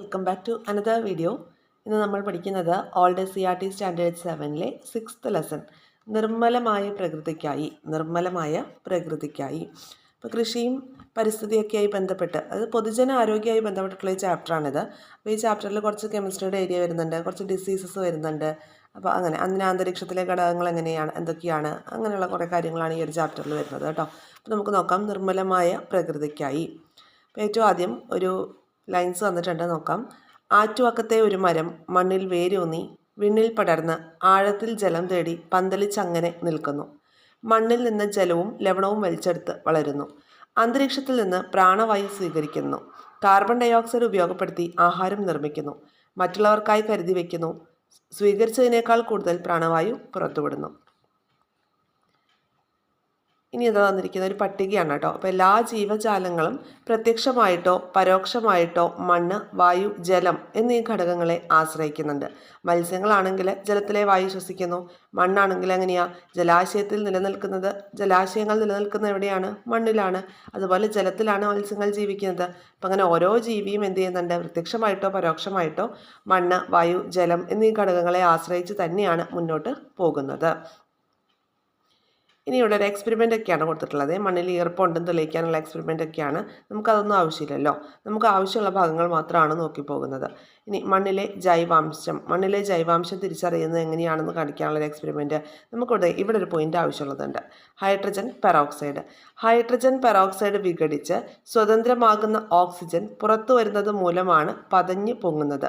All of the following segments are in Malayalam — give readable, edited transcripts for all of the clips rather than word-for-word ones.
Welcome back to another video. ഇന്ന് നമ്മൾ പഠിക്കുന്നത് ഓൾഡ് CRT സ്റ്റാൻഡേർഡ് 7-ലെ 6th ലെസൺ നിർമ്മലമായ പ്രകൃതിക്കായി. ഇപ്പോൾ കൃഷിയും പരിസ്ഥിതിയൊക്കെയായി ബന്ധപ്പെട്ട് അത് പൊതുജന ആരോഗ്യമായി ബന്ധപ്പെട്ടിട്ടുള്ള ഈ ചാപ്റ്ററാണിത്. അപ്പോൾ ഈ ചാപ്റ്ററിൽ കുറച്ച് കെമിസ്ട്രിയുടെ ഏരിയ വരുന്നുണ്ട്, കുറച്ച് ഡിസീസസ് വരുന്നുണ്ട്. അപ്പോൾ അങ്ങനെ അന്തരീക്ഷത്തിലെ ഘടകങ്ങൾ എന്തൊക്കെയാണ് അങ്ങനെയുള്ള കുറേ കാര്യങ്ങളാണ് ഈ ഒരു ചാപ്റ്ററിൽ വരുന്നത് കേട്ടോ. അപ്പോൾ നമുക്ക് നോക്കാം നിർമ്മലമായ പ്രകൃതിക്കായി. അപ്പോൾ ഏറ്റവും ആദ്യം ഒരു ലൈൻസ് വന്നിട്ടുണ്ട്, നോക്കാം. ആറ്റുവക്കത്തെ ഒരു മരം മണ്ണിൽ വേരൂന്നി വിണ്ണിൽ പടർന്ന് ആഴത്തിൽ ജലം തേടി പന്തലിച്ചങ്ങനെ നിൽക്കുന്നു. മണ്ണിൽ നിന്ന് ജലവും ലവണവും വലിച്ചെടുത്ത് വളരുന്നു. അന്തരീക്ഷത്തിൽ നിന്ന് പ്രാണവായു സ്വീകരിക്കുന്നു. കാർബൺ ഡയോക്സൈഡ് ഉപയോഗപ്പെടുത്തി ആഹാരം നിർമ്മിക്കുന്നു. മറ്റുള്ളവർക്കായി കരുതി വയ്ക്കുന്നു. സ്വീകരിച്ചതിനേക്കാൾ കൂടുതൽ പ്രാണവായു പുറത്തുവിടുന്നു. ഇനി എന്താ തന്നിരിക്കുന്ന ഒരു പട്ടികയാണ് കേട്ടോ. അപ്പോൾ എല്ലാ ജീവജാലങ്ങളും പ്രത്യക്ഷമായിട്ടോ പരോക്ഷമായിട്ടോ മണ്ണ്, വായു, ജലം എന്നീ ഘടകങ്ങളെ ആശ്രയിക്കുന്നുണ്ട്. മത്സ്യങ്ങളാണെങ്കിൽ ജലത്തിലെ വായു ശ്വസിക്കുന്നു. മണ്ണാണെങ്കിൽ എങ്ങനെയാ ജലാശയങ്ങൾ നിലനിൽക്കുന്നത് എവിടെയാണ്? മണ്ണിലാണ്. അതുപോലെ ജലത്തിലാണ് മത്സ്യങ്ങൾ ജീവിക്കുന്നത്. അപ്പം അങ്ങനെ ഓരോ ജീവിയും എന്ത് ചെയ്യുന്നുണ്ട്? പ്രത്യക്ഷമായിട്ടോ പരോക്ഷമായിട്ടോ മണ്ണ്, വായു, ജലം എന്നീ ഘടകങ്ങളെ ആശ്രയിച്ച് തന്നെയാണ് മുന്നോട്ട് പോകുന്നത്. ഇനി ഇവിടെ ഒരു എക്സ്പെരിമെൻ്റ് ഒക്കെയാണ് കൊടുത്തിട്ടുള്ളത്. മണ്ണിൽ ഈർപ്പമുണ്ടെന്ന് തെളിയിക്കാനുള്ള എക്സ്പെരിമെൻ്റ് ഒക്കെയാണ്. നമുക്കതൊന്നും ആവശ്യമില്ലല്ലോ. നമുക്ക് ആവശ്യമുള്ള ഭാഗങ്ങൾ മാത്രമാണ് നോക്കി പോകുന്നത്. ഇനി മണ്ണിലെ ജൈവാംശം തിരിച്ചറിയുന്നത് എങ്ങനെയാണെന്ന് കാണിക്കാനുള്ള ഒരു എക്സ്പെരിമെൻറ്റ് നമുക്കിവിടെ ഒരു പോയിൻ്റ് ആവശ്യമുള്ളതുണ്ട്. ഹൈഡ്രജൻ പെറോക്സൈഡ് വിഘടിച്ച് സ്വതന്ത്രമാകുന്ന ഓക്സിജൻ പുറത്തു വരുന്നത് മൂലമാണ് പതഞ്ഞു പൊങ്ങുന്നത്.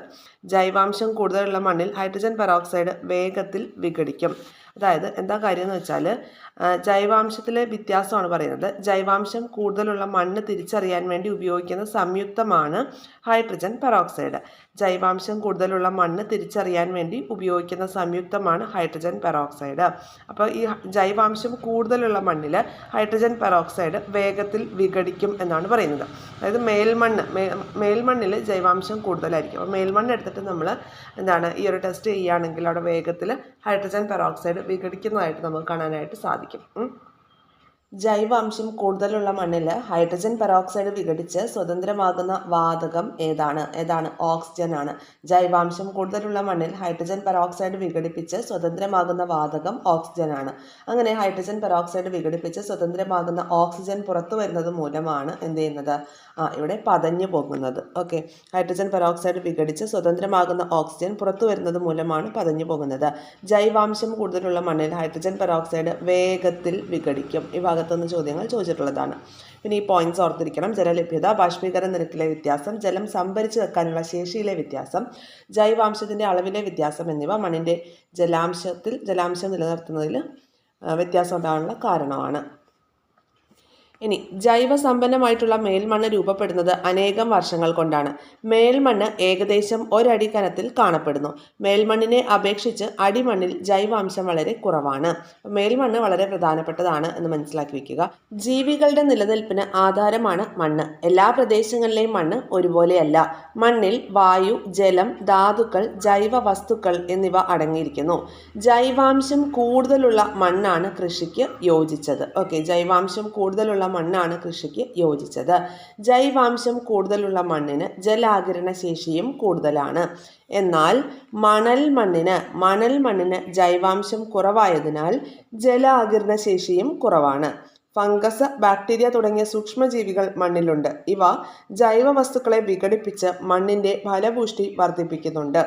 ജൈവാംശം കൂടുതലുള്ള മണ്ണിൽ ഹൈഡ്രജൻ പെറോക്സൈഡ് വേഗത്തിൽ വിഘടിക്കും. അതായത് എന്താ കാര്യം എന്ന് വെച്ചാൽ ജൈവാംശത്തിലെ വ്യത്യാസമാണ് പറയുന്നത്. ജൈവാംശം കൂടുതലുള്ള മണ്ണ് തിരിച്ചറിയാൻ വേണ്ടി ഉപയോഗിക്കുന്ന സംയുക്തമാണ് ഹൈഡ്രജൻ പെറോക്സൈഡ്. ജൈവാംശം കൂടുതലുള്ള മണ്ണ് തിരിച്ചറിയാൻ വേണ്ടി ഉപയോഗിക്കുന്ന സംയുക്തമാണ് ഹൈഡ്രജൻ പെറോക്സൈഡ്. അപ്പോൾ ഈ ജൈവാംശം കൂടുതലുള്ള മണ്ണിൽ ഹൈഡ്രജൻ പെറോക്സൈഡ് വേഗത്തിൽ വിഘടിക്കും എന്നാണ് പറയുന്നത്. അതായത് മേൽമണ്ണിൽ ജൈവാംശം കൂടുതലായിരിക്കും. അപ്പോൾ മേൽമണ്ണ് എടുത്തിട്ട് നമ്മൾ ഈ ഒരു ടെസ്റ്റ് ചെയ്യുകയാണെങ്കിൽ അവിടെ വേഗത്തിൽ ഹൈഡ്രജൻ പെറോക്സൈഡ് വിഘടിക്കുന്നതായിട്ട് നമുക്ക് കാണാനായിട്ട് സാധിക്കും. ജൈവാംശം കൂടുതലുള്ള മണ്ണിൽ ഹൈഡ്രജൻ പെറോക്സൈഡ് വിഘടിച്ച് സ്വതന്ത്രമാകുന്ന വാതകം ഏതാണ്? ഓക്സിജൻ ആണ്. ജൈവാംശം കൂടുതലുള്ള മണ്ണിൽ ഹൈഡ്രജൻ പെറോക്സൈഡ് വിഘടിപ്പിച്ച് സ്വതന്ത്രമാകുന്ന വാതകം ഓക്സിജൻ ആണ്. അങ്ങനെ ഹൈഡ്രജൻ പെറോക്സൈഡ് വിഘടിപ്പിച്ച് സ്വതന്ത്രമാകുന്ന ഓക്സിജൻ പുറത്തു വരുന്നത് മൂലമാണ് എന്ത് ചെയ്യുന്നത്? ഇവിടെ പതഞ്ഞു പോകുന്നത്. ഓക്കെ, ഹൈഡ്രജൻ പെറോക്സൈഡ് വിഘടിച്ച് സ്വതന്ത്രമാകുന്ന ഓക്സിജൻ പുറത്തു വരുന്നത് മൂലമാണ് പതഞ്ഞു പോകുന്നത്. ജൈവാംശം കൂടുതലുള്ള മണ്ണിൽ ഹൈഡ്രജൻ പെറോക്സൈഡ് വേഗത്തിൽ വിഘടിക്കും. ഈ ഭാഗത്തുനിന്ന് ചോദ്യങ്ങൾ ചോദിച്ചിട്ടുള്ളതാണ്. പിന്നെ ഈ പോയിന്റ്സ് ഓർത്തിരിക്കണം. ജലലഭ്യത, ബാഷ്പീകരണ നിരക്കിലെ വ്യത്യാസം, ജലം സംഭരിച്ചു വെക്കാനുള്ള ശേഷിയിലെ വ്യത്യാസം, ജൈവാംശത്തിൻ്റെ അളവിലെ വ്യത്യാസം എന്നിവ മണ്ണിൻ്റെ ജലാംശം നിലനിർത്തുന്നതിൽ വ്യത്യാസം ഉണ്ടാകാനുള്ള കാരണമാണ്. ഇനി ജൈവസമ്പന്നമായിട്ടുള്ള മേൽമണ്ണ് രൂപപ്പെടുന്നത് അനേകം വർഷങ്ങൾ കൊണ്ടാണ്. മേൽമണ്ണ് ഏകദേശം ഒരടി കനത്തിൽ കാണപ്പെടുന്നു. മേൽമണ്ണിനെ അപേക്ഷിച്ച് അടിമണ്ണിൽ ജൈവാംശം വളരെ കുറവാണ്. മേൽമണ്ണ് വളരെ പ്രധാനപ്പെട്ടതാണ് എന്ന് മനസ്സിലാക്കി വയ്ക്കുക. ജീവികളുടെ നിലനിൽപ്പിന് ആധാരമാണ് മണ്ണ്. എല്ലാ പ്രദേശങ്ങളിലെയും മണ്ണ് ഒരുപോലെയല്ല. മണ്ണിൽ വായു, ജലം, ധാതുക്കൾ, ജൈവ വസ്തുക്കൾ എന്നിവ അടങ്ങിയിരിക്കുന്നു. ജൈവാംശം കൂടുതലുള്ള മണ്ണാണ് കൃഷിക്ക് യോജിച്ചത്. ജൈവാംശം കൂടുതലുള്ള മണ്ണാണ് കൃഷിക്ക് യോജിച്ചത്. ജൈവാംശം കൂടുതലുള്ള മണ്ണിന് ജലാകിരണ ശേഷിയും കൂടുതലാണ്. എന്നാൽ മണൽ മണ്ണിന് ജൈവാംശം കുറവായതിനാൽ ജലാകിരണ ശേഷിയും കുറവാണ്. ഫംഗസ്, ബാക്ടീരിയ തുടങ്ങിയ സൂക്ഷ്മജീവികൾ മണ്ണിലുണ്ട്. ഇവ ജൈവ വസ്തുക്കളെ വിഘടിപ്പിച്ച് മണ്ണിൻ്റെ ഫലപുഷ്ടി വർദ്ധിപ്പിക്കുന്നുണ്ട്.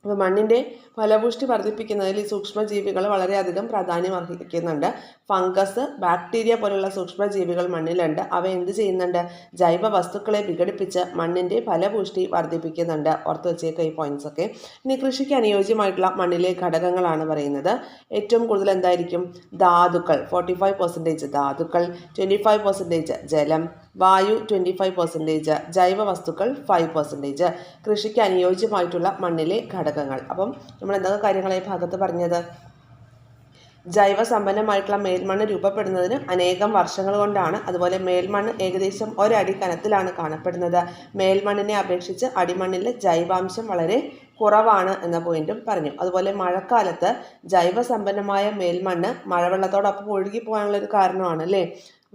അപ്പോൾ മണ്ണിൻ്റെ ഫലപുഷ്ടി വർദ്ധിപ്പിക്കുന്നതിൽ ഈ സൂക്ഷ്മജീവികൾ വളരെയധികം പ്രാധാന്യം അർഹിക്കുന്നുണ്ട്. ഫംഗസ്, ബാക്ടീരിയ പോലുള്ള സൂക്ഷ്മജീവികൾ മണ്ണിലുണ്ട്. അവ എന്ത് ചെയ്യുന്നുണ്ട്? ജൈവ വസ്തുക്കളെ വിഘടിപ്പിച്ച് മണ്ണിൻ്റെ ഫലപുഷ്ടി വർദ്ധിപ്പിക്കുന്നുണ്ട്. ഓർത്ത് വെച്ചേക്കുക ഈ പോയിന്റ്സ് ഒക്കെ. ഇനി കൃഷിക്ക് അനുയോജ്യമായിട്ടുള്ള മണ്ണിലെ ഘടകങ്ങളാണ് പറയുന്നത്. ഏറ്റവും കൂടുതൽ എന്തായിരിക്കും? ധാതുക്കൾ 45% ധാതുക്കൾ, 25% ജലം, വായു 25%, ജൈവ വസ്തുക്കൾ 5%. കൃഷിക്ക് അനുയോജ്യമായിട്ടുള്ള മണ്ണിലെ ഘടകങ്ങൾ. അപ്പം നമ്മൾ എന്തൊക്കെ കാര്യങ്ങളാണ് ഈ ഭാഗത്ത് പറഞ്ഞത്? ജൈവസമ്പന്നമായിട്ടുള്ള മേൽമണ്ണ് രൂപപ്പെടുന്നതിന് അനേകം വർഷങ്ങൾ കൊണ്ടാണ്. അതുപോലെ മേൽമണ്ണ് ഏകദേശം ഒരടി കനത്തിലാണ് കാണപ്പെടുന്നത്. മേൽമണ്ണിനെ അപേക്ഷിച്ച് അടിമണ്ണിലെ ജൈവാംശം വളരെ കുറവാണ് എന്ന പോയിന്റും പറഞ്ഞു. അതുപോലെ മഴക്കാലത്ത് ജൈവസമ്പന്നമായ മേൽമണ്ണ് മഴവെള്ളത്തോടൊപ്പം ഒഴുകി പോകാനുള്ളൊരു കാരണമാണ് അല്ലേ.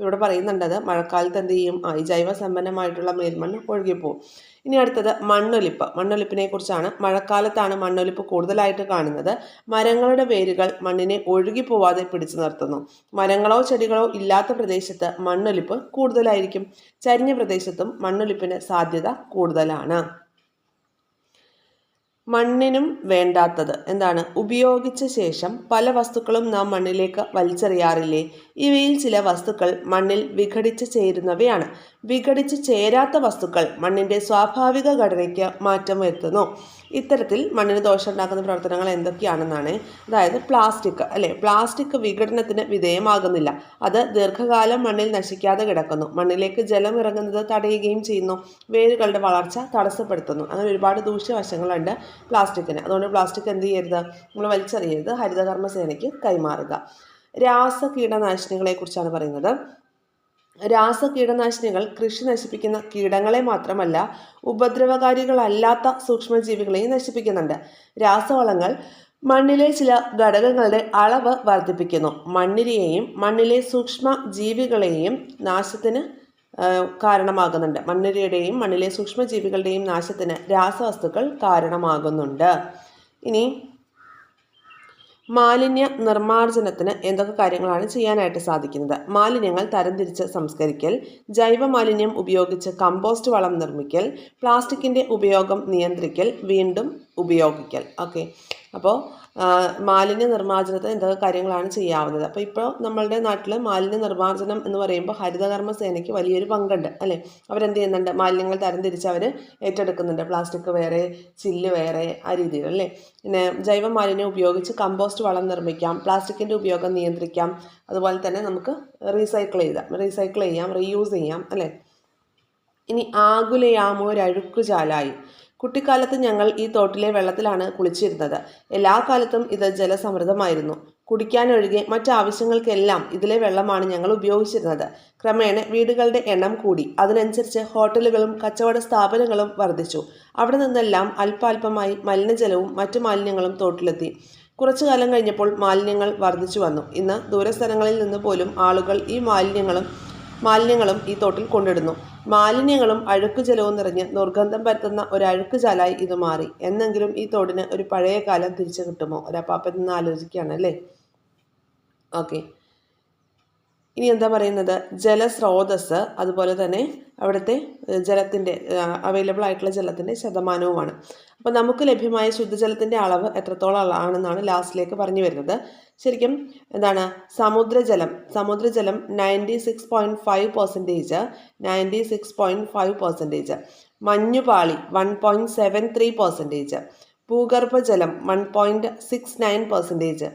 ഇവിടെ പറയുന്നുണ്ടത് മഴക്കാലത്ത് എന്ത് ചെയ്യും? ഈ ജൈവസമ്പന്നമായിട്ടുള്ള മേൽമണ്ണ് ഒഴുകിപ്പോവും. ഇനി അടുത്തത് മണ്ണൊലിപ്പ്. മണ്ണൊലിപ്പിനെ കുറിച്ചാണ്. മഴക്കാലത്താണ് മണ്ണൊലിപ്പ് കൂടുതലായിട്ട് കാണുന്നത്. മരങ്ങളുടെ വേരുകൾ മണ്ണിനെ ഒഴുകിപ്പോവാതെ പിടിച്ചു നിർത്തുന്നു. മരങ്ങളോ ചെടികളോ ഇല്ലാത്ത പ്രദേശത്ത് മണ്ണൊലിപ്പ് കൂടുതലായിരിക്കും. ചരിഞ്ഞ പ്രദേശത്തും മണ്ണൊലിപ്പിന് സാധ്യത കൂടുതലാണ്. മണ്ണിനും വേണ്ടാത്തത് എന്താണ്? ഉപയോഗിച്ച ശേഷം പല വസ്തുക്കളും നാം മണ്ണിലേക്ക് വലിച്ചെറിയാറില്ലേ? ഇവയിൽ ചില വസ്തുക്കൾ മണ്ണിൽ വിഘടിച്ച് ചേരുന്നവയാണ്. വിഘടിച്ച് ചേരാത്ത വസ്തുക്കൾ മണ്ണിന്റെ സ്വാഭാവിക ഘടനയ്ക്ക് മാറ്റം വരുത്തുന്നു. ഇത്തരത്തിൽ മണ്ണിന് ദോഷമുണ്ടാക്കുന്ന പ്രവർത്തനങ്ങൾ എന്തൊക്കെയാണെന്നാണ്. അതായത് പ്ലാസ്റ്റിക് പ്ലാസ്റ്റിക് വിഘടനത്തിന് വിധേയമാകുന്നില്ല. അത് ദീർഘകാലം മണ്ണിൽ നശിക്കാതെ കിടക്കുന്നു. മണ്ണിലേക്ക് ജലം ഇറങ്ങുന്നത് തടയുകയും ചെയ്യുന്നു. വേരുകളുടെ വളർച്ച തടസ്സപ്പെടുത്തുന്നു. അങ്ങനെ ഒരുപാട് ദൂഷ്യവശങ്ങളുണ്ട് പ്ലാസ്റ്റിക്കിന്. അതുകൊണ്ട് പ്ലാസ്റ്റിക് എന്ത് ചെയ്യരുത്? നമ്മൾ വലിച്ചെറിയരുത്. ഹരിതകർമ്മസേനയ്ക്ക് കൈമാറുക. രാസ കീടനാശിനികളെ കുറിച്ചാണ് പറയുന്നത്. രാസകീടനാശിനികൾ കൃഷി നശിപ്പിക്കുന്ന കീടങ്ങളെ മാത്രമല്ല ഉപദ്രവകാരികളല്ലാത്ത സൂക്ഷ്മജീവികളെയും നശിപ്പിക്കുന്നുണ്ട്. രാസവളങ്ങൾ മണ്ണിലെ ചില ഘടകങ്ങളുടെ അളവ് വർദ്ധിപ്പിക്കുന്നു. മണ്ണിരയെയും മണ്ണിലെ സൂക്ഷ്മ ജീവികളെയും നാശത്തിന് കാരണമാകുന്നുണ്ട്. മണ്ണിരയുടെയും മണ്ണിലെ സൂക്ഷ്മജീവികളുടെയും നാശത്തിന് രാസവസ്തുക്കൾ കാരണമാകുന്നുണ്ട്. ഇനി മാലിന്യ നിർമ്മാർജ്ജനത്തിന് എന്തൊക്കെ കാര്യങ്ങളാണ് ചെയ്യാനായിട്ട് സാധിക്കുന്നത്? മാലിന്യങ്ങൾ തരംതിരിച്ച് സംസ്കരിക്കൽ, ജൈവ മാലിന്യം ഉപയോഗിച്ച് കമ്പോസ്റ്റ് വളം നിർമ്മിക്കൽ, പ്ലാസ്റ്റിക്കിൻ്റെ ഉപയോഗം നിയന്ത്രിക്കൽ, വീണ്ടും ഉപയോഗിക്കൽ. ഓക്കെ, അപ്പോൾ മാലിന്യ നിർമ്മാർജ്ജനത്തിന് എന്തൊക്കെ കാര്യങ്ങളാണ് ചെയ്യാവുന്നത്? അപ്പോൾ ഇപ്പോൾ നമ്മളുടെ നാട്ടിൽ മാലിന്യ നിർമ്മാർജ്ജനം എന്ന് പറയുമ്പോൾ ഹരിതകർമ്മ സേനയ്ക്ക് വലിയൊരു പങ്കുണ്ട് അല്ലേ? അവരെന്ത് ചെയ്യുന്നുണ്ട്? മാലിന്യങ്ങൾ തരംതിരിച്ച് അവർ ഏറ്റെടുക്കുന്നുണ്ട്. പ്ലാസ്റ്റിക് വേറെ, ചില്ല് വേറെ, ആ രീതിയിൽ അല്ലേ. പിന്നെ ജൈവ മാലിന്യം ഉപയോഗിച്ച് കമ്പോസ്റ്റ് വളം നിർമ്മിക്കാം, പ്ലാസ്റ്റിക്കിൻ്റെ ഉപയോഗം നിയന്ത്രിക്കാം. അതുപോലെ തന്നെ നമുക്ക് റീസൈക്കിൾ ചെയ്യാം, റീയൂസ് ചെയ്യാം അല്ലേ. ഇനി ആകുലയാമോരഴുക്കുചാലായി. കുട്ടിക്കാലത്ത് ഞങ്ങൾ ഈ തോട്ടിലെ വെള്ളത്തിലാണ് കുളിച്ചിരുന്നത്. എല്ലാ കാലത്തും ഇത് ജലസമൃദ്ധമായിരുന്നു. കുടിക്കാനൊഴികെ മറ്റാവശ്യങ്ങൾക്കെല്ലാം ഇതിലെ വെള്ളമാണ് ഞങ്ങൾ ഉപയോഗിച്ചിരുന്നത്. ക്രമേണ വീടുകളുടെ എണ്ണം കൂടി. അതിനനുസരിച്ച് ഹോട്ടലുകളും കച്ചവട സ്ഥാപനങ്ങളും വർദ്ധിച്ചു. അവിടെ നിന്നെല്ലാം അല്പാൽപമായി മലിനജലവും മറ്റു മാലിന്യങ്ങളും തോട്ടിലെത്തി. കുറച്ചു കാലം കഴിഞ്ഞപ്പോൾ മാലിന്യങ്ങൾ വർദ്ധിച്ചു വന്നു. ഇന്ന് ദൂരസ്ഥലങ്ങളിൽ നിന്ന് പോലും ആളുകൾ ഈ മാലിന്യങ്ങളും ഈ തോട്ടിൽ കൊണ്ടിടുന്നു. മാലിന്യങ്ങളും അഴുക്കുജലവും നിറഞ്ഞ് ദുർഗന്ധം പരത്തുന്ന ഒരു അഴുക്കുചാലായി ഇത് മാറി. എന്നെങ്കിലും ഈ തോടിന് ഒരു പഴയ കാലം തിരിച്ചു കിട്ടുമോ? ഒരപ്പാപ്പൻ നിന്ന് ആലോചിക്കുകയാണ് അല്ലേ. ഓക്കെ, ഇനി എന്താ പറയുന്നത്? ജലസ്രോതസ്, അതുപോലെ തന്നെ അവിടുത്തെ ജലത്തിൻ്റെ അവൈലബിൾ ആയിട്ടുള്ള ജലത്തിൻ്റെ ശതമാനവുമാണ്. അപ്പോൾ നമുക്ക് ലഭ്യമായ ശുദ്ധജലത്തിൻ്റെ അളവ് എത്രത്തോളം ആണെന്നാണ് ലാസ്റ്റിലേക്ക് പറഞ്ഞു വരുന്നത്. ശരിക്കും എന്താണ്? സമുദ്രജലം 96.5%, 96.5%, മഞ്ഞുപാളി 1.73%, ഭൂഗർഭജലം 1.69%,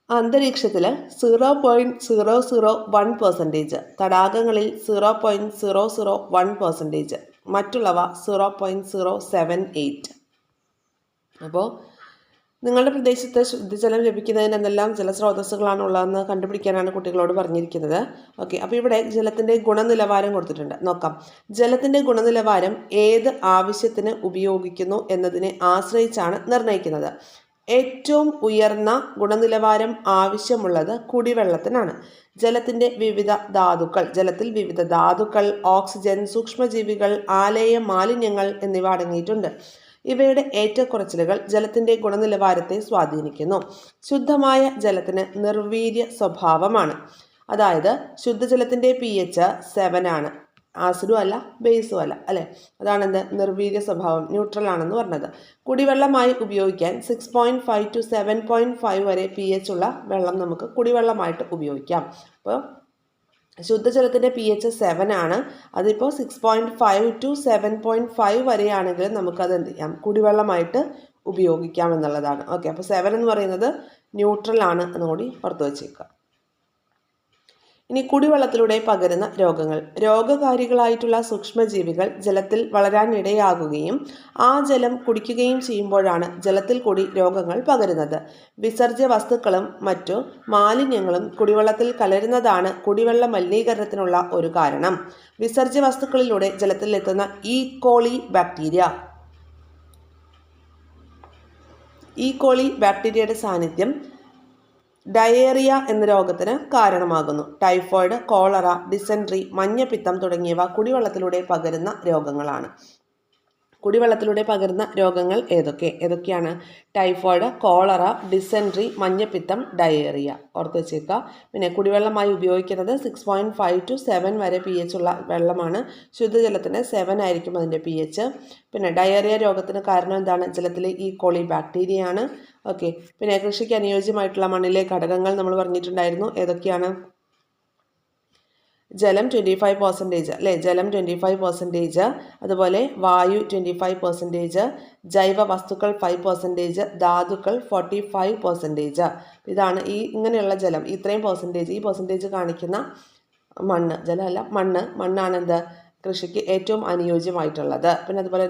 അന്തരീക്ഷത്തിൽ 0.001%, തടാകങ്ങളിൽ 0.001%, മറ്റുള്ളവ 0.078. അപ്പോൾ നിങ്ങളുടെ പ്രദേശത്ത് ശുദ്ധജലം ലഭിക്കുന്നതിന് എന്തെല്ലാം ജലസ്രോതസ്സുകളാണ് ഉള്ളതെന്ന് കണ്ടുപിടിക്കാനാണ് കുട്ടികളോട് പറഞ്ഞിരിക്കുന്നത്. ഓക്കെ, അപ്പോൾ ഇവിടെ ജലത്തിൻ്റെ ഗുണനിലവാരം കൊടുത്തിട്ടുണ്ട്. നോക്കാം. ജലത്തിൻ്റെ ഗുണനിലവാരം ഏത് ആവശ്യത്തിന് ഉപയോഗിക്കുന്നു എന്നതിനെ ആശ്രയിച്ചാണ് നിർണ്ണയിക്കുന്നത്. ഏറ്റവും ഉയർന്ന ഗുണനിലവാരം ആവശ്യമുള്ളത് കുടിവെള്ളത്തിനാണ്. ജലത്തിൽ വിവിധ ധാതുക്കൾ, ഓക്സിജൻ, സൂക്ഷ്മജീവികൾ, ആലേയ മാലിന്യങ്ങൾ എന്നിവ അടങ്ങിയിട്ടുണ്ട്. ഇവയുടെ ഏറ്റക്കുറച്ചിലുകൾ ജലത്തിൻ്റെ ഗുണനിലവാരത്തെ സ്വാധീനിക്കുന്നു. ശുദ്ധമായ ജലത്തിന് നിർവീര്യ സ്വഭാവമാണ്. അതായത് ശുദ്ധജലത്തിൻ്റെ pH 7 ആണ്. ആസിഡും അല്ല, ബേസും അല്ല അല്ലേ. അതാണെന്ത്? നിർവീര്യ സ്വഭാവം, ന്യൂട്രൽ ആണെന്ന് പറഞ്ഞത്. കുടിവെള്ളമായി ഉപയോഗിക്കാൻ 6.5 to 7.5 വരെ pH ഉള്ള വെള്ളം നമുക്ക് കുടിവെള്ളമായിട്ട് ഉപയോഗിക്കാം. അപ്പോൾ ശുദ്ധജലത്തിൻ്റെ pH 7 ആണ്. അതിപ്പോൾ 6.5 to 7.5 വരെയാണെങ്കിൽ നമുക്കത് എന്ത് ചെയ്യാം? കുടിവെള്ളമായിട്ട് ഉപയോഗിക്കാം എന്നുള്ളതാണ്. ഓക്കെ, അപ്പോൾ 7 എന്ന് പറയുന്നത് ന്യൂട്രൽ ആണ് എന്നുകൂടി ഓർത്ത് വച്ചേക്കുക. ഇനി കുടിവെള്ളത്തിലൂടെ പകരുന്ന രോഗങ്ങൾ. രോഗകാരികളായിട്ടുള്ള സൂക്ഷ്മജീവികൾ ജലത്തിൽ വളരാനിടയാകുകയും ആ ജലം കുടിക്കുകയും ചെയ്യുമ്പോഴാണ് ജലത്തിൽ കൂടി രോഗങ്ങൾ പകരുന്നത്. വിസർജ്യ വസ്തുക്കളും മറ്റു മാലിന്യങ്ങളും കുടിവെള്ളത്തിൽ കലരുന്നതാണ് കുടിവെള്ള മലിനീകരണത്തിനുള്ള ഒരു കാരണം. വിസർജ്യ വസ്തുക്കളിലൂടെ ജലത്തിൽ എത്തുന്ന E. coli ബാക്ടീരിയയുടെ സാന്നിധ്യം ഡയേറിയ എന്ന രോഗത്തിന് കാരണമാകുന്നു. ടൈഫോയിഡ്, കോളറ, ഡിസെൻട്രി, മഞ്ഞപ്പിത്തം തുടങ്ങിയവ കുടിവെള്ളത്തിലൂടെ പകരുന്ന രോഗങ്ങളാണ്. കുടിവെള്ളത്തിലൂടെ പകരുന്ന രോഗങ്ങൾ ഏതൊക്കെയാണ്? ടൈഫോയിഡ്, കോളറ, ഡിസെൻട്രി, മഞ്ഞപ്പിത്തം, ഡയേറിയ. ഓർത്ത് വെച്ചേക്കുക. പിന്നെ കുടിവെള്ളമായി ഉപയോഗിക്കുന്നത് 6.5 to 7 വരെ pH ഉള്ള വെള്ളമാണ്. ശുദ്ധജലത്തിന് 7 ആയിരിക്കും അതിൻ്റെ pH. പിന്നെ ഡയേറിയ രോഗത്തിന് കാരണം എന്താണ്? ജലത്തിലെ ഈ കോളി ബാക്ടീരിയയാണ്. ഓക്കെ. പിന്നെ കൃഷിക്ക് അനുയോജ്യമായിട്ടുള്ള മണ്ണിലെ ഘടകങ്ങൾ നമ്മൾ പറഞ്ഞിട്ടുണ്ടായിരുന്നു. ഏതൊക്കെയാണ്? ജലം 25%, അല്ലേ? ജലം 25%, അതുപോലെ വായു 25%, ജൈവ വസ്തുക്കൾ 5%, ധാതുക്കൾ 45%. ഇതാണ് ഇങ്ങനെയുള്ള ജലം, ഇത്രയും ഈ പെർസെൻറ്റേജ് കാണിക്കുന്ന മണ്ണ്, ജലമല്ല മണ്ണാണ് എന്ത് കൃഷിക്ക് ഏറ്റവും അനുയോജ്യമായിട്ടുള്ളത്. പിന്നെ അതുപോലെ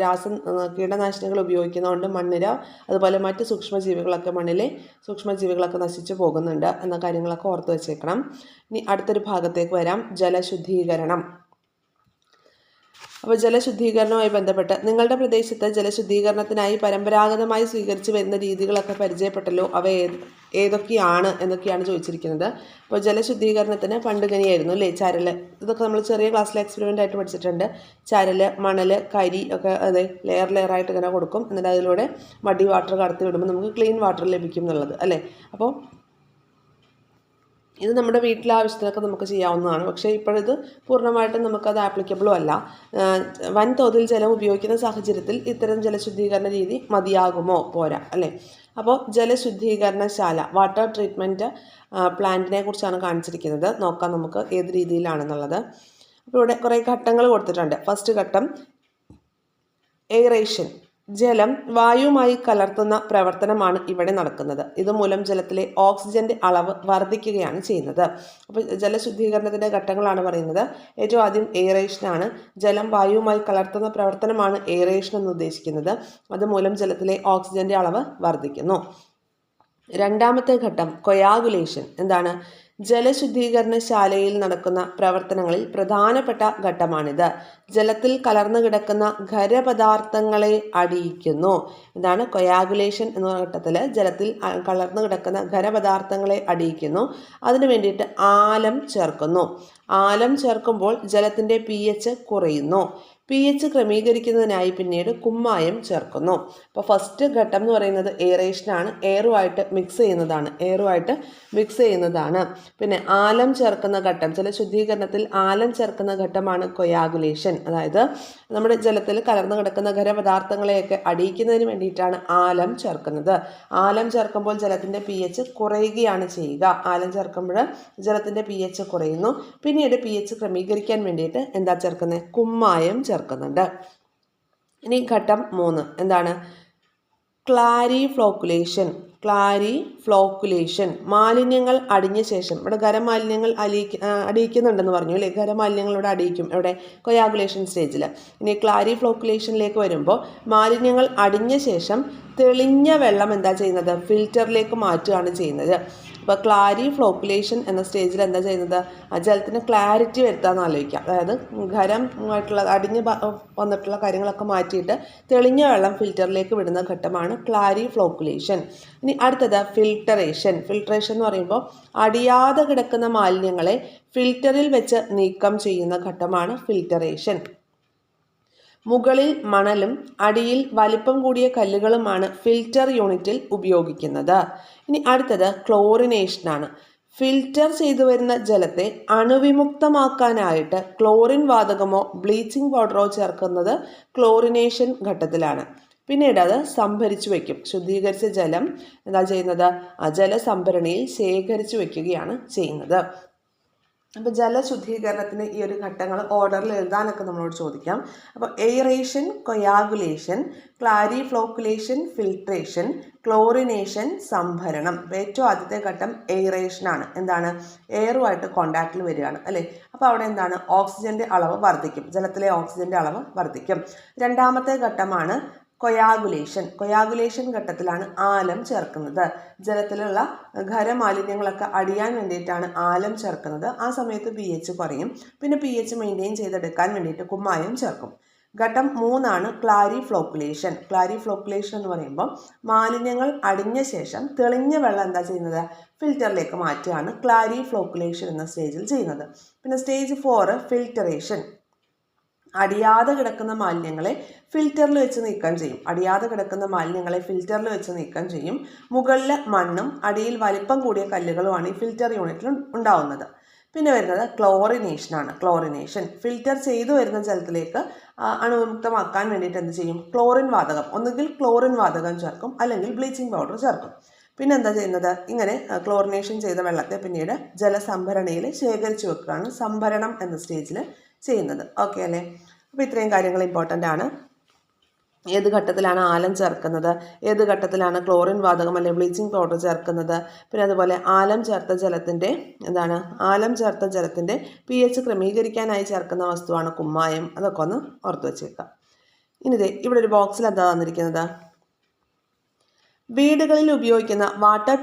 കീടനാശിനികൾ ഉപയോഗിക്കുന്നതുകൊണ്ട് മണ്ണിര അതുപോലെ മറ്റ് മണ്ണിലെ സൂക്ഷ്മജീവികളൊക്കെ നശിച്ചു പോകുന്നുണ്ട് എന്ന കാര്യങ്ങളൊക്കെ ഓർത്ത് വെച്ചേക്കണം. ഇനി അടുത്തൊരു ഭാഗത്തേക്ക് വരാം, ജലശുദ്ധീകരണം. അപ്പോൾ ജലശുദ്ധീകരണവുമായി ബന്ധപ്പെട്ട് നിങ്ങളുടെ പ്രദേശത്ത് ജലശുദ്ധീകരണത്തിനായി പരമ്പരാഗതമായി സ്വീകരിച്ചു വരുന്ന രീതികളൊക്കെ പരിചയപ്പെട്ടല്ലോ. അവ ഏതൊക്കെയാണ് എന്നൊക്കെയാണ് ചോദിച്ചിരിക്കുന്നത്. അപ്പോൾ ജലശുദ്ധീകരണത്തിന് പണ്ട് ഇങ്ങനെയായിരുന്നു, അല്ലേ? ചരൽ, ഇതൊക്കെ നമ്മൾ ചെറിയ ക്ലാസ്സിൽ എക്സ്പെരിമെൻ്റ് ആയിട്ട് പഠിച്ചിട്ടുണ്ട്. ചരൽ, മണൽ, കരി ഒക്കെ അതെ ലെയറായിട്ട് ഇങ്ങനെ കൊടുക്കും. എന്നിട്ട് അതിലൂടെ മഡി വാട്ടർ കടത്തി വിടുമ്പോൾ നമുക്ക് ക്ലീൻ വാട്ടർ ലഭിക്കും എന്നുള്ളത്, അല്ലേ? അപ്പോൾ ഇത് നമ്മുടെ വീട്ടിലെ ആവശ്യത്തിനൊക്കെ നമുക്ക് ചെയ്യാവുന്നതാണ്. പക്ഷേ ഇപ്പോഴിത് പൂർണ്ണമായിട്ടും നമുക്കത് ആപ്ലിക്കബിളും അല്ല. വൻതോതിൽ ജലം ഉപയോഗിക്കുന്ന സാഹചര്യത്തിൽ ഇത്തരം ജലശുദ്ധീകരണ രീതി മതിയാകുമോ? പോരാ, അല്ലേ? അപ്പോൾ ജലശുദ്ധീകരണശാല, വാട്ടർ ട്രീറ്റ്മെൻറ്റ് പ്ലാന്റിനെ കുറിച്ചാണ് കാണിച്ചിരിക്കുന്നത്. നോക്കാം നമുക്ക് ഏത് രീതിയിലാണെന്നുള്ളത്. അപ്പോൾ ഇവിടെ കുറേ ഘട്ടങ്ങൾ കൊടുത്തിട്ടുണ്ട്. ഫസ്റ്റ് ഘട്ടം എയറേഷൻ. ജലം വായുവുമായി കലർത്തുന്ന പ്രവർത്തനമാണ് ഇവിടെ നടക്കുന്നത്. ഇതുമൂലം ജലത്തിലെ ഓക്സിജന്റെ അളവ് വർദ്ധിക്കുകയാണ് ചെയ്യുന്നത്. അപ്പോൾ ജലശുദ്ധീകരണത്തിൻ്റെ ഘട്ടങ്ങളാണ് പറയുന്നത്. ഏറ്റവും ആദ്യം എയറേഷനാണ്. ജലം വായുവുമായി കലർത്തുന്ന പ്രവർത്തനമാണ് എയറേഷൻ എന്ന് ഉദ്ദേശിക്കുന്നത്. അതുമൂലം ജലത്തിലെ ഓക്സിജന്റെ അളവ് വർദ്ധിക്കുന്നു. രണ്ടാമത്തെ ഘട്ടം കൊയാഗുലേഷൻ. എന്താണ്? ജലശുദ്ധീകരണശാലയിൽ നടക്കുന്ന പ്രവർത്തനങ്ങളിൽ പ്രധാനപ്പെട്ട ഘട്ടമാണിത്. ജലത്തിൽ കലർന്നു കിടക്കുന്ന ഖരപദാർത്ഥങ്ങളെ അടിയിക്കുന്നു. എന്താണ് കൊയാഗുലേഷൻ എന്ന ഘട്ടത്തിൽ ജലത്തിൽ കലർന്നു കിടക്കുന്ന ഖരപദാർത്ഥങ്ങളെ അടിയിക്കുന്നു. അതിനു വേണ്ടിയിട്ട് ആലം ചേർക്കുന്നു. ആലം ചേർക്കുമ്പോൾ ജലത്തിൻ്റെ pH കുറയുന്നു. pH ക്രമീകരിക്കുന്നതിനായി പിന്നീട് കുമ്മായം ചേർക്കുന്നു. അപ്പോൾ ഫസ്റ്റ് ഘട്ടം എന്ന് പറയുന്നത് എയറേഷനാണ്. എയറുമായിട്ട് മിക്സ് ചെയ്യുന്നതാണ്. പിന്നെ ആലം ചേർക്കുന്ന ഘട്ടം, ജലശുദ്ധീകരണത്തിൽ ആലം ചേർക്കുന്ന ഘട്ടമാണ് കൊയാഗുലേഷൻ. അതായത് നമ്മുടെ ജലത്തിൽ കലർന്നു കിടക്കുന്ന ഖരപദാർത്ഥങ്ങളെയൊക്കെ അടിയിക്കുന്നതിന് വേണ്ടിയിട്ടാണ് ആലം ചേർക്കുന്നത്. ആലം ചേർക്കുമ്പോൾ ജലത്തിൻ്റെ pH കുറയുകയാണ് ചെയ്യുക. ആലം ചേർക്കുമ്പോൾ ജലത്തിൻ്റെ pH കുറയുന്നു. പിന്നീട് pH ക്രമീകരിക്കാൻ വേണ്ടിയിട്ട് എന്താ ചേർക്കുന്നത്? കുമ്മായം ചേർക്കുന്നുണ്ട്. ഇനി ഘട്ടം 3 എന്താണ്? ക്ലാരിഫ്ലോക്കുലേഷൻ. മാലിന്യങ്ങൾ അടിഞ്ഞ ശേഷം, ഇവിടെ ഖരമാലിന്യങ്ങൾ അടിയിക്കുന്നുണ്ടെന്ന് പറഞ്ഞു, അല്ലേ? ഖരമാലിന്യങ്ങൾ ഇവിടെ അടിയിക്കും, ഇവിടെ കൊയാഗുലേഷൻ സ്റ്റേജിൽ. ഇനി ക്ലാരിഫ്ലോക്കുലേഷനിലേക്ക് വരുമ്പോൾ മാലിന്യങ്ങൾ അടിഞ്ഞ ശേഷം തെളിഞ്ഞ വെള്ളം എന്താ ചെയ്യുന്നത്? ഫിൽറ്ററിലേക്ക് മാറ്റുകയാണ് ചെയ്യുന്നത്. അപ്പോൾ ക്ലാരിഫ്ലോക്കുലേഷൻ എന്ന സ്റ്റേജിൽ എന്താ ചെയ്യുന്നത്? ആ ജലത്തിന് ക്ലാരിറ്റി വരുത്താമെന്ന് ആലോചിക്കാം. അതായത് ഖരമായിട്ടുള്ള അടിഞ്ഞ് വന്നിട്ടുള്ള കാര്യങ്ങളൊക്കെ മാറ്റിയിട്ട് തെളിഞ്ഞ വെള്ളം ഫിൽറ്ററിലേക്ക് വിടുന്ന ഘട്ടമാണ് ക്ലാരിഫ്ലോക്കുലേഷൻ. ഇനി അടുത്തത് ഫിൽട്ടറേഷൻ. ഫിൽട്ടറേഷൻ എന്ന് പറയുമ്പോൾ അടിയാതെ കിടക്കുന്ന മാലിന്യങ്ങളെ ഫിൽറ്ററിൽ വെച്ച് നീക്കം ചെയ്യുന്ന ഘട്ടമാണ് ഫിൽട്ടറേഷൻ. മുകളിൽ മണലും അടിയിൽ വലിപ്പം കൂടിയ കല്ലുകളുമാണ് ഫിൽറ്റർ യൂണിറ്റിൽ ഉപയോഗിക്കുന്നത്. ഇനി അടുത്തത് ക്ലോറിനേഷനാണ്. ഫിൽറ്റർ ചെയ്തു വരുന്ന ജലത്തെ അണുവിമുക്തമാക്കാനായിട്ട് ക്ലോറിൻ വാതകമോ ബ്ലീച്ചിങ് പൗഡറോ ചേർക്കുന്നത് ക്ലോറിനേഷൻ ഘട്ടത്തിലാണ്. പിന്നീട് അത് സംഭരിച്ചു വയ്ക്കും. ശുദ്ധീകരിച്ച ജലം എന്താ ചെയ്യുന്നത്? ജലസംഭരണിയിൽ ശേഖരിച്ചു വയ്ക്കുകയാണ് ചെയ്യുന്നത്. അപ്പോൾ ജലശുദ്ധീകരണത്തിന് ഈ ഒരു ഘട്ടങ്ങൾ ഓർഡറിൽ എഴുതാനൊക്കെ നമ്മളോട് ചോദിക്കാം. അപ്പോൾ എയറേഷൻ, കൊയാഗുലേഷൻ, ക്ലാരിഫ്ലോക്കുലേഷൻ, ഫിൽട്രേഷൻ, ക്ലോറിനേഷൻ, സംഭരണം. ഏറ്റവും ആദ്യത്തെ ഘട്ടം എയറേഷനാണ്. എന്താണ്? എയറുമായിട്ട് കോണ്ടാക്റ്റിൽ വരികയാണ്, അല്ലേ? അപ്പോൾ അവിടെ എന്താണ്? ഓക്സിജൻ്റെ അളവ് വർദ്ധിക്കും. ജലത്തിലെ ഓക്സിജൻ്റെ അളവ് വർദ്ധിക്കും. രണ്ടാമത്തെ ഘട്ടമാണ് കൊയാഗുലേഷൻ ഘട്ടത്തിലാണ് ആലം ചേർക്കുന്നത്. ജലത്തിലുള്ള ഖരമാലിന്യങ്ങളൊക്കെ അടിയാൻ വേണ്ടിയിട്ടാണ് ആലം ചേർക്കുന്നത്. ആ സമയത്ത് pH കുറയും. പിന്നെ pH മെയിൻറ്റെയിൻ ചെയ്തെടുക്കാൻ വേണ്ടിയിട്ട് കുമ്മായം ചേർക്കും. ഘട്ടം 3 ക്ലാരിഫ്ലോക്കുലേഷൻ. ക്ലാരിഫ്ലോക്കുലേഷൻ എന്ന് പറയുമ്പോൾ മാലിന്യങ്ങൾ അടിഞ്ഞ ശേഷം തെളിഞ്ഞ വെള്ളം എന്താ ചെയ്യുന്നത്? ഫിൽറ്ററിലേക്ക് മാറ്റുകയാണ് ക്ലാരിഫ്ലോക്കുലേഷൻ എന്ന സ്റ്റേജിൽ ചെയ്യുന്നത്. പിന്നെ സ്റ്റേജ് 4 ഫിൽറ്ററേഷൻ. അടിയാതെ കിടക്കുന്ന മാലിന്യങ്ങളെ ഫിൽറ്ററിൽ വെച്ച് നീക്കം ചെയ്യും. അടിയാതെ കിടക്കുന്ന മാലിന്യങ്ങളെ ഫിൽറ്ററിൽ വെച്ച് നീക്കം ചെയ്യും. മുകളിൽ മണ്ണും അടിയിൽ വലിപ്പം കൂടിയ കല്ലുകളുമാണ് ഈ ഫിൽറ്റർ യൂണിറ്റിൽ ഉണ്ടാവുന്നത്. പിന്നെ വരുന്നത് ക്ലോറിനേഷനാണ്. ക്ലോറിനേഷൻ ഫിൽറ്റർ ചെയ്തു വരുന്ന ജലത്തിലേക്ക് അണുവിമുക്തമാക്കാൻ വേണ്ടിയിട്ട് എന്ത് ചെയ്യും? ക്ലോറിൻ വാതകം, ഒന്നുകിൽ ക്ലോറിൻ വാതകം ചേർക്കും, അല്ലെങ്കിൽ ബ്ലീച്ചിങ് പൗഡർ ചേർക്കും. പിന്നെ എന്താ ചെയ്യുന്നത്? ഇങ്ങനെ ക്ലോറിനേഷൻ ചെയ്ത വെള്ളത്തെ പിന്നീട് ജലസംഭരണിയിൽ ശേഖരിച്ചു വെക്കുകയാണ് സംഭരണം എന്ന സ്റ്റേജിൽ ചെയ്യുന്നത്. ഓക്കെ അല്ലേ? അപ്പോൾ ഇത്രയും കാര്യങ്ങൾ ഇമ്പോർട്ടൻ്റ് ആണ്. ഏത് ഘട്ടത്തിലാണ് ആലം ചേർക്കുന്നത്, ഏത് ഘട്ടത്തിലാണ് ക്ലോറിൻ വാതകം അല്ലെങ്കിൽ ബ്ലീച്ചിങ് പൗഡർ ചേർക്കുന്നത്, പിന്നെ അതുപോലെ ആലം ചേർത്ത ജലത്തിൻ്റെ pH ക്രമീകരിക്കാനായി ചേർക്കുന്ന വസ്തുവാണ് കുമ്മായം. അതൊക്കെ ഒന്ന് ഓർത്ത് വെച്ചേക്കാം. ഇനി ഇവിടെ ഒരു ബോക്സിൽ എന്താ തന്നിരിക്കുന്നത്? വീടുകളിൽ ഉപയോഗിക്കുന്ന വാട്ടർ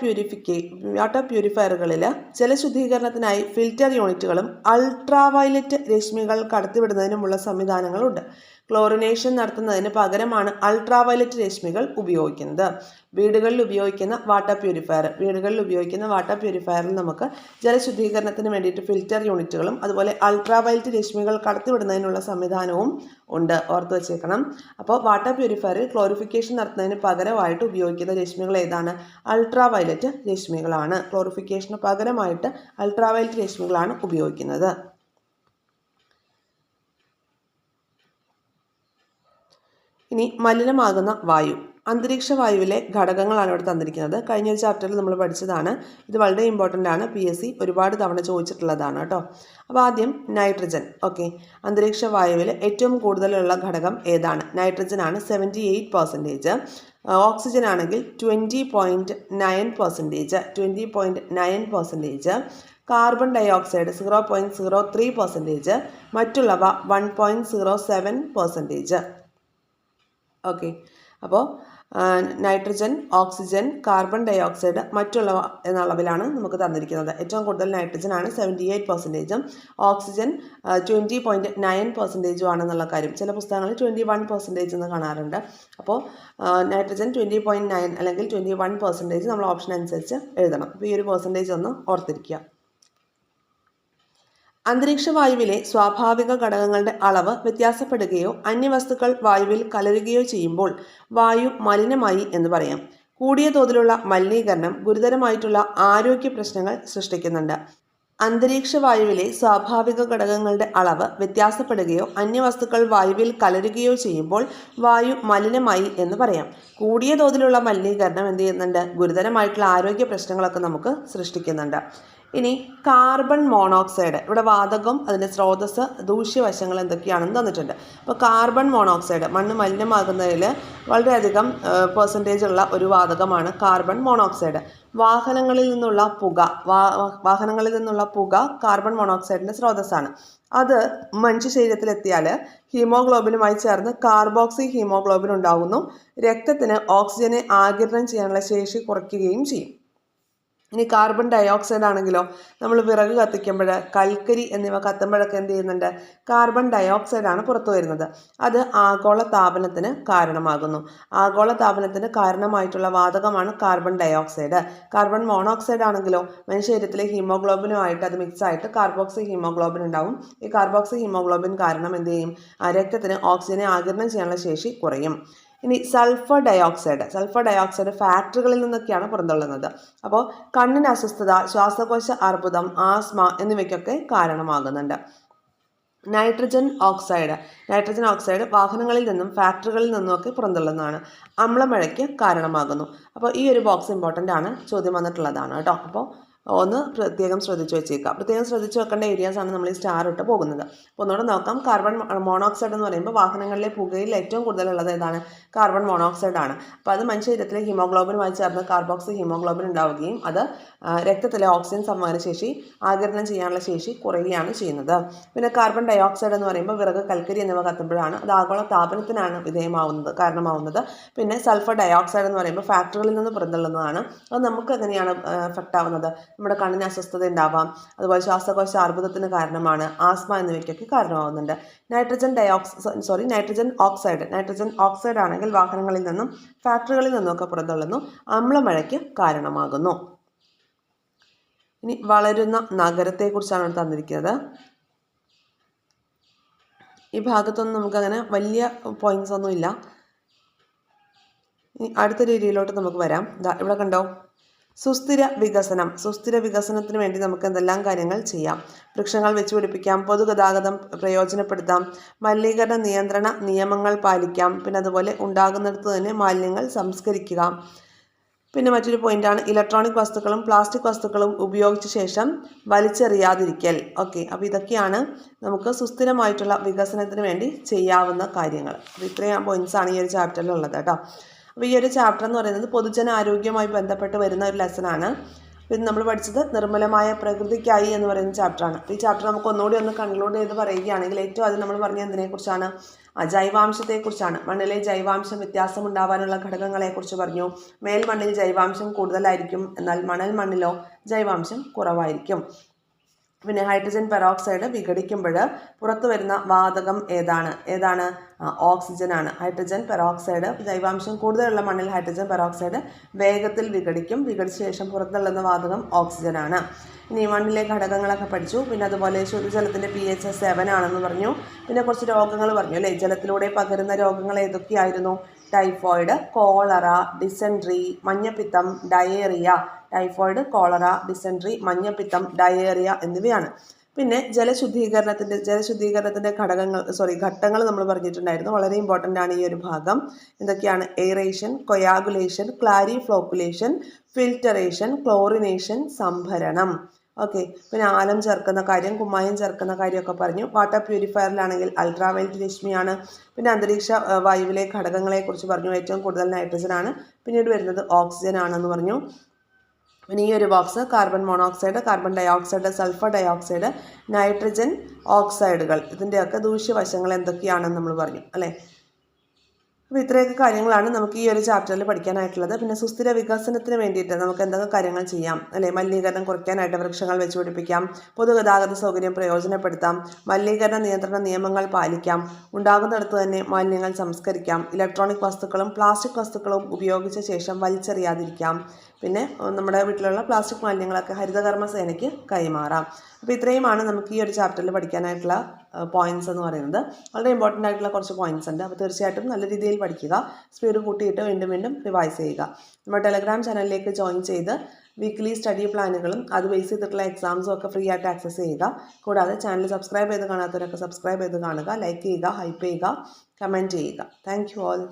പ്യൂരിഫയറുകളിൽ ജലശുദ്ധീകരണത്തിനായി ഫിൽറ്റർ യൂണിറ്റുകളും അൾട്രാവയലറ്റ് രശ്മികൾ കടത്തിവിടുന്നതിനുമുള്ള സംവിധാനങ്ങളുണ്ട്. ക്ലോറിനേഷൻ നടത്തുന്നതിന് പകരമാണ് അൾട്രാവയലറ്റ് രശ്മികൾ ഉപയോഗിക്കുന്നത്. വീടുകളിൽ ഉപയോഗിക്കുന്ന വാട്ടർ പ്യൂരിഫയറിൽ നമുക്ക് ജലശുദ്ധീകരണത്തിന് വേണ്ടിയിട്ട് ഫിൽറ്റർ യൂണിറ്റുകളും അതുപോലെ അൾട്രാവയലറ്റ് രശ്മികൾ കടത്തിവിടുന്നതിനുള്ള സംവിധാനവും ഉണ്ട്. ഓർത്ത് വെച്ചേക്കണം. അപ്പോൾ വാട്ടർ പ്യൂരിഫയറിൽ ക്ലോറിഫിക്കേഷൻ നടത്തുന്നതിന് പകരമായിട്ട് ഉപയോഗിക്കുന്ന രശ്മികൾ ഏതാണ്? അൾട്രാവയലറ്റ് രശ്മികളാണ്. ക്ലോറിഫിക്കേഷന് പകരമായിട്ട് അൾട്രാവയലറ്റ് രശ്മികളാണ് ഉപയോഗിക്കുന്നത്. ഇനി മലിനമാകുന്ന വായു. അന്തരീക്ഷ വായുവിലെ ഘടകങ്ങളാണ് ഇവിടെ തന്നിരിക്കുന്നത്. കഴിഞ്ഞ ഒരു ചാപ്റ്ററിൽ നമ്മൾ പഠിച്ചതാണ്. ഇത് വളരെ ഇമ്പോർട്ടൻ്റ് ആണ്. PSC ഒരുപാട് തവണ ചോദിച്ചിട്ടുള്ളതാണ് കേട്ടോ. അപ്പോൾ ആദ്യം നൈട്രജൻ. ഓക്കെ, അന്തരീക്ഷ വായുവിൽ ഏറ്റവും കൂടുതലുള്ള ഘടകം ഏതാണ്? നൈട്രജൻ ആണ്, 78%. ഓക്സിജൻ ആണെങ്കിൽ 20.9%. Carbon dioxide 0.03%. മറ്റുള്ളവ 1.07%. ഓക്കെ, അപ്പോൾ nitrogen, oxygen, carbon dioxide, മറ്റുള്ളവ എന്ന അളവിലാണ് നമുക്ക് തന്നിരിക്കുന്നത്. ഏറ്റവും കൂടുതൽ നൈട്രജൻ ആണ് 78%, ഓക്സിജൻ 20.9% ആണെന്നുള്ള കാര്യം. ചില പുസ്തകങ്ങളിൽ 21% എന്ന് കാണാറുണ്ട്. അപ്പോൾ നൈട്രജൻ 20.9 അല്ലെങ്കിൽ 21% നമ്മൾ ഓപ്ഷൻ അനുസരിച്ച് എഴുതണം. അപ്പോൾ ഈ ഒരു പെർസെൻറ്റേജ് ഒന്ന് ഓർത്തിരിക്കുക. അന്തരീക്ഷ വായുവിലെ സ്വാഭാവിക ഘടകങ്ങളുടെ അളവ് വ്യത്യാസപ്പെടുകയോ അന്യവസ്തുക്കൾ വായുവിൽ കലരുകയോ ചെയ്യുമ്പോൾ വായു മലിനമായി എന്ന് പറയാം. കൂടിയ തോതിലുള്ള മലിനീകരണം ഗുരുതരമായിട്ടുള്ള ആരോഗ്യ പ്രശ്നങ്ങൾ സൃഷ്ടിക്കുന്നുണ്ട്. അന്തരീക്ഷ വായുവിലെ സ്വാഭാവിക ഘടകങ്ങളുടെ അളവ് വ്യത്യാസപ്പെടുകയോ അന്യവസ്തുക്കൾ വായുവിൽ കലരുകയോ ചെയ്യുമ്പോൾ വായു മലിനമായി എന്ന് പറയാം. കൂടിയ തോതിലുള്ള മലിനീകരണം എന്ത് ചെയ്യുന്നുണ്ട്? ഗുരുതരമായിട്ടുള്ള ആരോഗ്യ പ്രശ്നങ്ങളൊക്കെ നമുക്ക് സൃഷ്ടിക്കുന്നുണ്ട്. ഇനി കാർബൺ മോണോക്സൈഡ്. ഇവിടെ വാതകം, അതിൻ്റെ സ്രോതസ്, ദൂഷ്യവശങ്ങൾ എന്തൊക്കെയാണെന്ന് തന്നിട്ടുണ്ട്. അപ്പോൾ കാർബൺ മോണോക്സൈഡ് മണ്ണ് മലിനമാകുന്നതിൽ വളരെയധികം പെർസെൻറ്റേജ് ഉള്ള ഒരു വാതകമാണ് കാർബൺ മോണോക്സൈഡ്. വാഹനങ്ങളിൽ നിന്നുള്ള പുക കാർബൺ മോണോക്സൈഡിൻ്റെ സ്രോതസ്സാണ്. അത് മനുഷ്യ ശരീരത്തിലെത്തിയാൽ ഹീമോഗ്ലോബിനുമായി ചേർന്ന് കാർബോക്സി ഹീമോഗ്ലോബിൻ ഉണ്ടാകുന്നു. രക്തത്തിന് ഓക്സിജനെ ആഗിരണം ചെയ്യാനുള്ള ശേഷി കുറയ്ക്കുകയും ചെയ്യും. ഇനി കാർബൺ ഡൈ ഓക്സൈഡ് ആണെങ്കിലോ, നമ്മൾ വിറക് കത്തിക്കുമ്പോൾ, കൽക്കരി എന്നിവ കത്തുമ്പോഴൊക്കെ എന്ത് ചെയ്യുന്നുണ്ട്? കാർബൺ ഡൈ ഓക്സൈഡാണ് പുറത്തു വരുന്നത്. അത് ആഗോള താപനത്തിന് കാരണമാകുന്നു. ആഗോള താപനത്തിന് കാരണമായിട്ടുള്ള വാതകമാണ് carbon dioxide. Carbon monoxide ആണെങ്കിലോ, മനുഷ്യ ശരീരത്തിലെ ഹീമോഗ്ലോബിനുമായിട്ട് അത് മിക്സ് ആയിട്ട് കാർബോക്സി ഹീമോഗ്ലോബിൻ ഉണ്ടാവും. ഈ കാർബോക്സി ഹീമോഗ്ലോബിൻ കാരണം എന്ത് ചെയ്യും? രക്തത്തിന് ഓക്സിജനെ ആഗിരണം ചെയ്യാനുള്ള ശേഷി കുറയും. ഇനി സൾഫർ ഡൈ ഓക്സൈഡ് ഫാക്ടറികളിൽ നിന്നൊക്കെയാണ് പുറന്തള്ളുന്നത്. അപ്പോൾ കണ്ണിന് അസ്വസ്ഥത, ശ്വാസകോശ അർബുദം, ആസ്മ എന്നിവയ്ക്കൊക്കെ കാരണമാകുന്നുണ്ട്. നൈട്രജൻ ഓക്സൈഡ് വാഹനങ്ങളിൽ നിന്നും ഫാക്ടറികളിൽ നിന്നുമൊക്കെ പുറന്തള്ളുന്നതാണ്. അമ്ലമഴയ്ക്ക് കാരണമാകുന്നു. അപ്പോൾ ഈ ഒരു ബോക്സ് ഇമ്പോർട്ടൻ്റ് ആണ്, ചോദ്യം വന്നിട്ടുള്ളതാണ് കേട്ടോ. അപ്പോൾ ഒന്ന് പ്രത്യേകം ശ്രദ്ധിച്ചു വെച്ചേക്കാം. പ്രത്യേകം ശ്രദ്ധിച്ചു വെക്കേണ്ട ഏരിയാസാണ് നമ്മൾ ഈ സ്റ്റാർ ഇട്ട് പോകുന്നത്. അപ്പോൾ ഒന്നുകൂടെ നോക്കാം. കാർബൺ മോണോക്സൈഡ് എന്ന് പറയുമ്പോൾ വാഹനങ്ങളിലെ പുകയിൽ ഏറ്റവും കൂടുതലുള്ളത് ഏതാണ്? കാർബൺ മോണോക്സൈഡ് ആണ്. അപ്പോൾ അത് മനുഷ്യ ശരീരത്തിലെ ഹീമോഗ്ലോബിനുമായി ചേർന്ന് കാർബോക്സി ഹീമോഗ്ലോബിൻ ഉണ്ടാവുകയും അത് രക്തത്തിലെ ഓക്സിജൻ സംവഹന ശേഷി, ആഗിരണം ചെയ്യാനുള്ള ശേഷി കുറയുകയാണ് ചെയ്യുന്നത്. പിന്നെ കാർബൺ ഡൈ ഓക്സൈഡ് എന്ന് പറയുമ്പോൾ വിറക്, കൽക്കരി എന്നിവ കത്തുമ്പോഴാണ് അത് ആഗോള താപനത്തിനാണ് കാരണമാവുന്നത്. പിന്നെ സൾഫർ ഡൈ ഓക്സൈഡ് എന്ന് പറയുമ്പോൾ ഫാക്ടറികളിൽ നിന്ന് പുറന്തള്ളുന്നതാണ്. അത് നമുക്ക് എങ്ങനെയാണ് എഫക്റ്റ് ആവുന്നത്? നമ്മുടെ കണ്ണിന് അസ്വസ്ഥത ഉണ്ടാവാം, അതുപോലെ ശ്വാസകോശ അർബുദത്തിന് കാരണമാണ്, ആസ്മ എന്നിവയ്ക്കൊക്കെ കാരണമാവുന്നുണ്ട്. നൈട്രജൻ ഓക്സൈഡ് ആണെങ്കിൽ വാഹനങ്ങളിൽ നിന്നും ഫാക്ടറികളിൽ നിന്നുമൊക്കെ പുറന്തള്ളുന്നു, അമ്ലമഴയ്ക്ക് കാരണമാകുന്നു. ഇനി വളരുന്ന നഗരത്തെക്കുറിച്ചാണ് തന്നിരിക്കുന്നത്. ഈ ഭാഗത്തൊന്നും നമുക്കങ്ങനെ വലിയ പോയിൻറ്റ്സ് ഒന്നുമില്ല. അടുത്ത രീതിയിലോട്ട് നമുക്ക് വരാം. ഇവിടെ കണ്ടോ, സുസ്ഥിര വികസനത്തിന് വേണ്ടി നമുക്ക് എന്തെല്ലാം കാര്യങ്ങൾ ചെയ്യാം. വൃക്ഷങ്ങൾ വെച്ചുപിടിപ്പിക്കാം, പൊതുഗതാഗതം പ്രയോജനപ്പെടുത്താം, മലിനീകരണ നിയന്ത്രണ നിയമങ്ങൾ പാലിക്കാം, പിന്നെ അതുപോലെ ഉണ്ടാകുന്നിടത്ത് തന്നെ മാലിന്യങ്ങൾ സംസ്കരിക്കുക. പിന്നെ മറ്റൊരു പോയിന്റാണ് ഇലക്ട്രോണിക് വസ്തുക്കളും പ്ലാസ്റ്റിക് വസ്തുക്കളും ഉപയോഗിച്ച ശേഷം വലിച്ചെറിയാതിരിക്കൽ. ഓക്കെ, അപ്പോൾ ഇതൊക്കെയാണ് നമുക്ക് സുസ്ഥിരമായിട്ടുള്ള വികസനത്തിന് വേണ്ടി ചെയ്യാവുന്ന കാര്യങ്ങൾ. അപ്പോൾ ഇത്രയും പോയിന്റ്സാണ് ഈ ഒരു ചാപ്റ്ററിൽ ഉള്ളത് കേട്ടോ. അപ്പോൾ ഈ ഒരു ചാപ്റ്റർ എന്ന് പറയുന്നത് പൊതുജന ആരോഗ്യവുമായി ബന്ധപ്പെട്ട് വരുന്ന ഒരു ലെസനാണ്. പിന്നെ നമ്മൾ പഠിച്ചത് നിർമ്മലമായ പ്രകൃതിക്കായി എന്ന് പറയുന്ന ചാപ്റ്ററാണ്. അപ്പോൾ ഈ ചാപ്റ്റർ നമുക്ക് ഒന്നുകൂടി ഒന്ന് കൺക്ലൂഡ് ചെയ്ത് പറയുകയാണെങ്കിൽ ഏറ്റവും ആദ്യം നമ്മൾ പറഞ്ഞ എന്തിനെക്കുറിച്ചാണ്? ജൈവാംശത്തെക്കുറിച്ചാണ്. മണ്ണിലെ ജൈവാംശം വ്യത്യാസം ഉണ്ടാവാനുള്ള ഘടകങ്ങളെക്കുറിച്ച് പറഞ്ഞു. മേൽമണ്ണിൽ ജൈവാംശം കൂടുതലായിരിക്കും, എന്നാൽ മണൽ ജൈവാംശം കുറവായിരിക്കും. പിന്നെ ഹൈഡ്രജൻ പെറോക്സൈഡ് വിഘടിക്കുമ്പോൾ പുറത്തു വരുന്ന വാതകം ഏതാണ്? ഓക്സിജനാണ്. ഹൈഡ്രജൻ പെറോക്സൈഡ് ജൈവാംശം കൂടുതലുള്ള മണ്ണിൽ ഹൈഡ്രജൻ പെറോക്സൈഡ് വേഗത്തിൽ വിഘടിച്ച ശേഷം പുറത്തുള്ള വാതകം ഓക്സിജനാണ്. ഇനി മണ്ണിലെ ഘടകങ്ങളൊക്കെ പഠിച്ചു. പിന്നെ അതുപോലെ ശുദ്ധജലത്തിൻ്റെ pH 7 ആണെന്ന് പറഞ്ഞു. പിന്നെ കുറച്ച് രോഗങ്ങൾ പറഞ്ഞു അല്ലേ. ജലത്തിലൂടെ പകരുന്ന രോഗങ്ങൾ ഏതൊക്കെയായിരുന്നു? ടൈഫോയിഡ്, കോളറ, ഡിസെൻട്രി, മഞ്ഞപ്പിത്തം, ഡയേറിയ. ടൈഫോയിഡ്, കോളറ, ഡിസെൻട്രി, മഞ്ഞപ്പിത്തം, ഡയേറിയ എന്നിവയാണ്. പിന്നെ ജലശുദ്ധീകരണത്തിൻ്റെ ഘട്ടങ്ങൾ നമ്മൾ പറഞ്ഞിട്ടുണ്ടായിരുന്നു. വളരെ ഇമ്പോർട്ടൻ്റ് ആണ് ഈ ഒരു ഭാഗം. എന്തൊക്കെയാണ്? Aeration, coagulation, clariflocculation, filtration, chlorination, സംഭരണം. ഓക്കെ, പിന്നെ ആലം ചേർക്കുന്ന കാര്യം, കുമ്മായം ചേർക്കുന്ന കാര്യമൊക്കെ പറഞ്ഞു. വാട്ടർ പ്യൂരിഫയറിലാണെങ്കിൽ അൾട്രാവയലറ്റ് രശ്മിയാണ്. പിന്നെ അന്തരീക്ഷ വായുവിലെ ഘടകങ്ങളെക്കുറിച്ച് പറഞ്ഞു. ഏറ്റവും കൂടുതൽ നൈട്രജൻ ആണ്, പിന്നീട് വരുന്നത് ഓക്സിജൻ ആണെന്ന് പറഞ്ഞു. പിന്നെ ഈ ഒരു box carbon monoxide, carbon dioxide, sulphur dioxide, nitrogen ഓക്സൈഡുകൾ, ഇതിൻ്റെയൊക്കെ ദൂഷ്യവശങ്ങൾ എന്തൊക്കെയാണെന്ന് നമ്മൾ പറഞ്ഞു അല്ലേ. അപ്പോൾ ഇത്രയൊക്കെ കാര്യങ്ങളാണ് നമുക്ക് ഈ ഒരു ചാപ്റ്ററിൽ പഠിക്കാനായിട്ടുള്ളത്. പിന്നെ സുസ്ഥിര വികസനത്തിന് വേണ്ടിയിട്ട് നമുക്ക് എന്തൊക്കെ കാര്യങ്ങൾ ചെയ്യാം അല്ലേ. മലിനീകരണം കുറയ്ക്കാനായിട്ട് വൃക്ഷങ്ങൾ വെച്ചുപിടിപ്പിക്കാം, പൊതുഗതാഗത സൗകര്യം പ്രയോജനപ്പെടുത്താം, മലിനീകരണ നിയന്ത്രണ നിയമങ്ങൾ പാലിക്കാം, ഉണ്ടാകുന്നിടത്ത് തന്നെ മാലിന്യങ്ങൾ സംസ്കരിക്കാം, ഇലക്ട്രോണിക് വസ്തുക്കളും പ്ലാസ്റ്റിക് വസ്തുക്കളും ഉപയോഗിച്ച ശേഷം വലിച്ചെറിയാതിരിക്കാം, പിന്നെ നമ്മുടെ വീട്ടിലുള്ള പ്ലാസ്റ്റിക് മാലിന്യങ്ങളൊക്കെ ഹരിതകർമ്മ സേനയ്ക്ക് കൈമാറാം. അപ്പോൾ ഇത്രയുമാണ് നമുക്ക് ഈ ഒരു ചാപ്റ്ററിൽ പഠിക്കാനായിട്ടുള്ള പോയിന്റ്സ് എന്ന് പറയുന്നത്. വളരെ ഇമ്പോർട്ടൻ്റ് ആയിട്ടുള്ള കുറച്ച് പോയിന്റ്സ് ഉണ്ട്. അപ്പോൾ തീർച്ചയായിട്ടും നല്ല രീതിയിൽ പഠിക്കുക, സ്പീഡ് കൂട്ടിയിട്ട് വീണ്ടും റിവൈസ് ചെയ്യുക. നമ്മുടെ ടെലഗ്രാം ചാനലിലേക്ക് ജോയിൻ ചെയ്ത് വീക്ക്ലി സ്റ്റഡി പ്ലാനുകളും അത് ബേസ് ചെയ്തിട്ടുള്ള എക്സാംസും ഒക്കെ ഫ്രീ ആയിട്ട് ആക്സസ് ചെയ്യുക. കൂടാതെ ചാനൽ സബ്സ്ക്രൈബ് ചെയ്ത് കാണാത്തവരൊക്കെ സബ്സ്ക്രൈബ് ചെയ്ത് കാണുക, ലൈക്ക് ചെയ്യുക, ഹൈപ്പ് ചെയ്യുക, കമൻറ്റ് ചെയ്യുക. Thank you all.